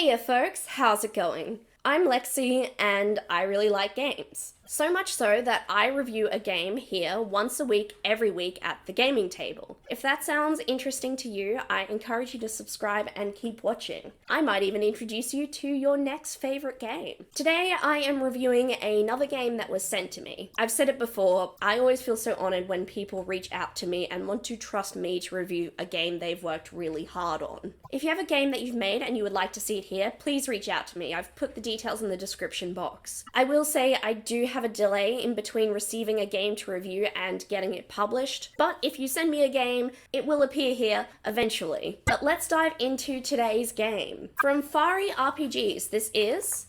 Hey folks, how's it going? I'm Lexi and I really like games. So much so that I review a game here once a week, every week at the gaming table. If that sounds interesting to you, I encourage you to subscribe and keep watching. I might even introduce you to your next favorite game. Today I am reviewing another game that was sent to me. I've said it before, I always feel so honored when people reach out to me and want to trust me to review a game they've worked really hard on. If you have a game that you've made and you would like to see it here, please reach out to me. I've put the details in the description box. I will say I do have a delay in between receiving a game to review and getting it published, but if you send me a game, it will appear here eventually. But let's dive into today's game. From Fari RPGs, this is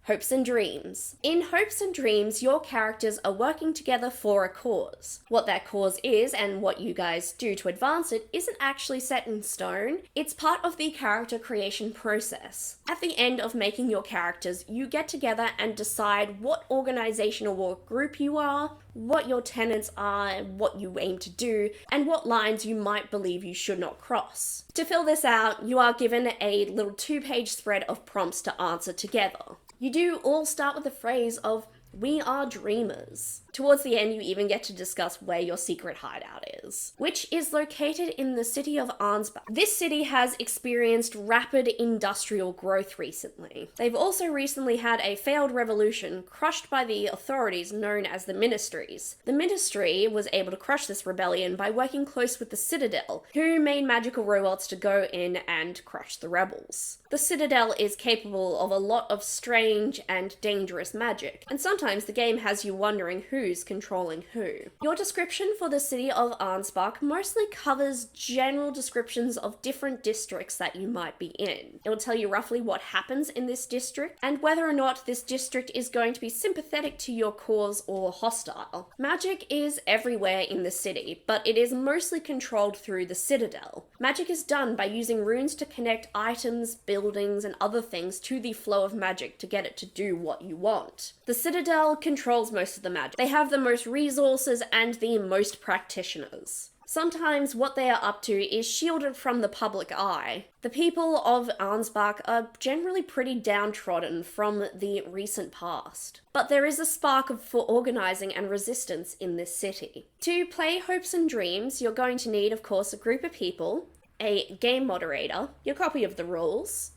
Hopes and Dreams. In Hopes and Dreams, your characters are working together for a cause. What that cause is and what you guys do to advance it isn't actually set in stone. It's part of the character creation process. At the end of making your characters, you get together and decide what organization or group you are, what your tenets are, what you aim to do, and what lines you might believe you should not cross. To fill this out, you are given a little 2-page spread of prompts to answer together. You do all start with the phrase of, "We are dreamers." Towards the end, you even get to discuss where your secret hideout is, which is located in the city of Ansbach. This city has experienced rapid industrial growth recently. They've also recently had a failed revolution crushed by the authorities known as the Ministries. The Ministry was able to crush this rebellion by working close with the Citadel, who made magical robots to go in and crush the rebels. The Citadel is capable of a lot of strange and dangerous magic, and sometimes the game has you wondering who's controlling who. Your description for the city of Ansbach mostly covers general descriptions of different districts that you might be in. It will tell you roughly what happens in this district and whether or not this district is going to be sympathetic to your cause or hostile. Magic is everywhere in the city, but it is mostly controlled through the Citadel. Magic is done by using runes to connect items, buildings, and other things to the flow of magic to get it to do what you want. The Citadel controls most of the magic. They have the most resources and the most practitioners. Sometimes what they are up to is shielded from the public eye. The people of Ansbach are generally pretty downtrodden from the recent past, but there is a spark for organizing and resistance in this city. To play Hopes and Dreams, you're going to need, of course, a group of people, a game moderator, your copy of the rules,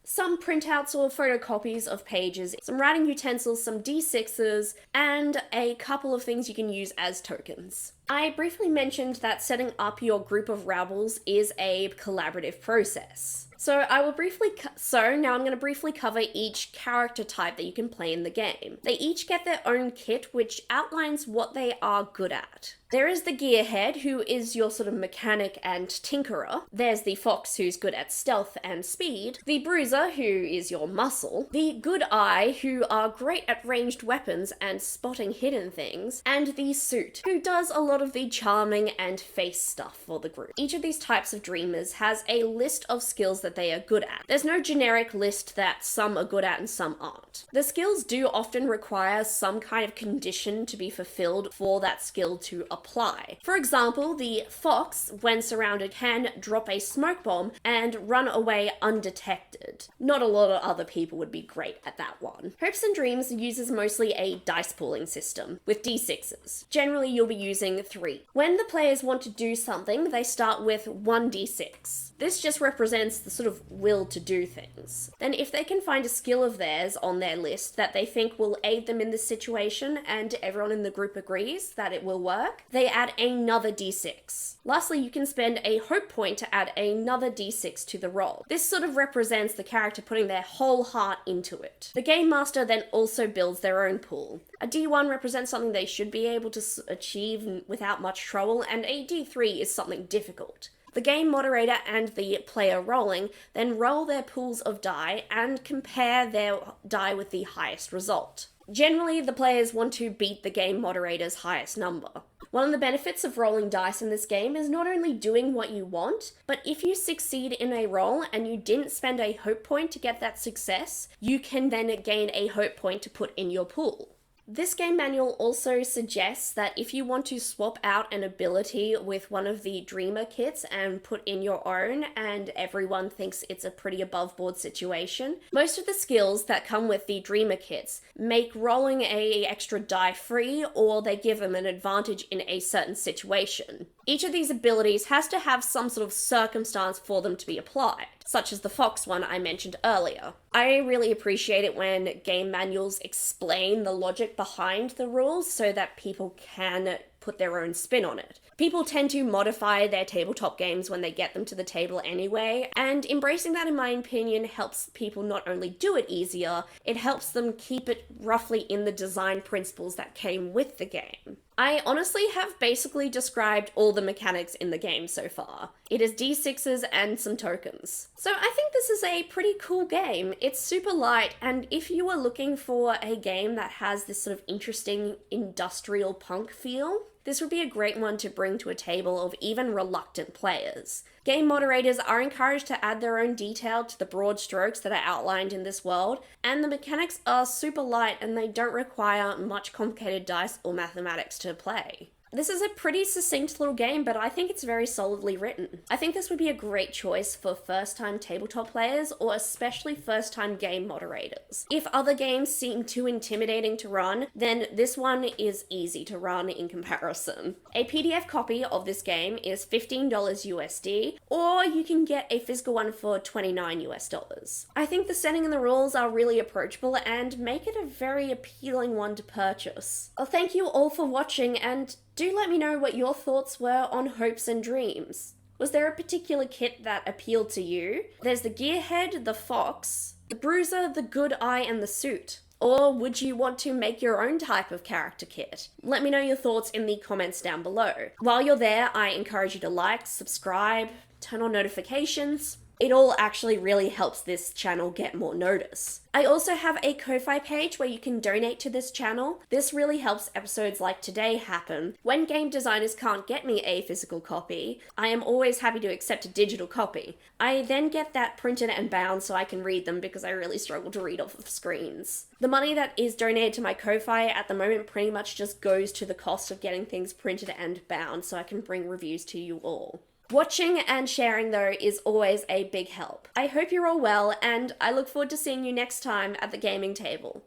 some printouts or photocopies of pages, some writing utensils, some D6s, and a couple of things you can use as tokens. I briefly mentioned that setting up your group of rabbles is a collaborative process. So now I'm going to briefly cover each character type that you can play in the game. They each get their own kit, which outlines what they are good at. There is the Gearhead, who is your sort of mechanic and tinkerer. There's the Fox, who's good at stealth and speed. The Bruiser, who is your muscle. The Good Eye, who are great at ranged weapons and spotting hidden things. And the Suit, who does a lot of the charming and face stuff for the group. Each of these types of dreamers has a list of skills that they are good at. There's no generic list that some are good at and some aren't. The skills do often require some kind of condition to be fulfilled for that skill to apply. For example, the Fox, when surrounded, can drop a smoke bomb and run away undetected. Not a lot of other people would be great at that one. Hopes and Dreams uses mostly a dice pooling system with D6s. Generally, you'll be using 3. When the players want to do something, they start with 1d6. This just represents the sort of will to do things. Then if they can find a skill of theirs on their list that they think will aid them in this situation and everyone in the group agrees that it will work, they add another d6. Lastly, you can spend a hope point to add another d6 to the roll. This sort of represents the character putting their whole heart into it. The game master then also builds their own pool. A d1 represents something they should be able to achieve without much trouble, and a d3 is something difficult. The game moderator and the player rolling then roll their pools of die and compare their die with the highest result. Generally, the players want to beat the game moderator's highest number. One of the benefits of rolling dice in this game is not only doing what you want, but if you succeed in a roll and you didn't spend a hope point to get that success, you can then gain a hope point to put in your pool. This game manual also suggests that if you want to swap out an ability with one of the Dreamer kits and put in your own, and everyone thinks it's a pretty above board situation, most of the skills that come with the Dreamer kits make rolling a extra die free, or they give them an advantage in a certain situation. Each of these abilities has to have some sort of circumstance for them to be applied, such as the fox one I mentioned earlier. I really appreciate it when game manuals explain the logic behind the rules so that people can put their own spin on it. People tend to modify their tabletop games when they get them to the table anyway, and embracing that, in my opinion, helps people not only do it easier, it helps them keep it roughly in the design principles that came with the game. I honestly have basically described all the mechanics in the game so far. It is D6s and some tokens. So I think this is a pretty cool game. It's super light, and if you are looking for a game that has this sort of interesting industrial punk feel, this would be a great one to bring to a table of even reluctant players. Game moderators are encouraged to add their own detail to the broad strokes that are outlined in this world, and the mechanics are super light and they don't require much complicated dice or mathematics to play. This is a pretty succinct little game, but I think it's very solidly written. I think this would be a great choice for first-time tabletop players, or especially first-time game moderators. If other games seem too intimidating to run, then this one is easy to run in comparison. A PDF copy of this game is $15 USD, or you can get a physical one for $29 US. I think the setting and the rules are really approachable and make it a very appealing one to purchase. Well, thank you all for watching, and do let me know what your thoughts were on Hopes and Dreams. Was there a particular kit that appealed to you? There's the Gearhead, the Fox, the Bruiser, the Good Eye, and the Suit. Or would you want to make your own type of character kit? Let me know your thoughts in the comments down below. While you're there, I encourage you to like, subscribe, turn on notifications. It all actually really helps this channel get more notice. I also have a Ko-Fi page where you can donate to this channel. This really helps episodes like today happen. When game designers can't get me a physical copy, I am always happy to accept a digital copy. I then get that printed and bound so I can read them because I really struggle to read off of screens. The money that is donated to my Ko-Fi at the moment pretty much just goes to the cost of getting things printed and bound so I can bring reviews to you all. Watching and sharing, though, is always a big help. I hope you're all well, and I look forward to seeing you next time at the gaming table.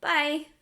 Bye!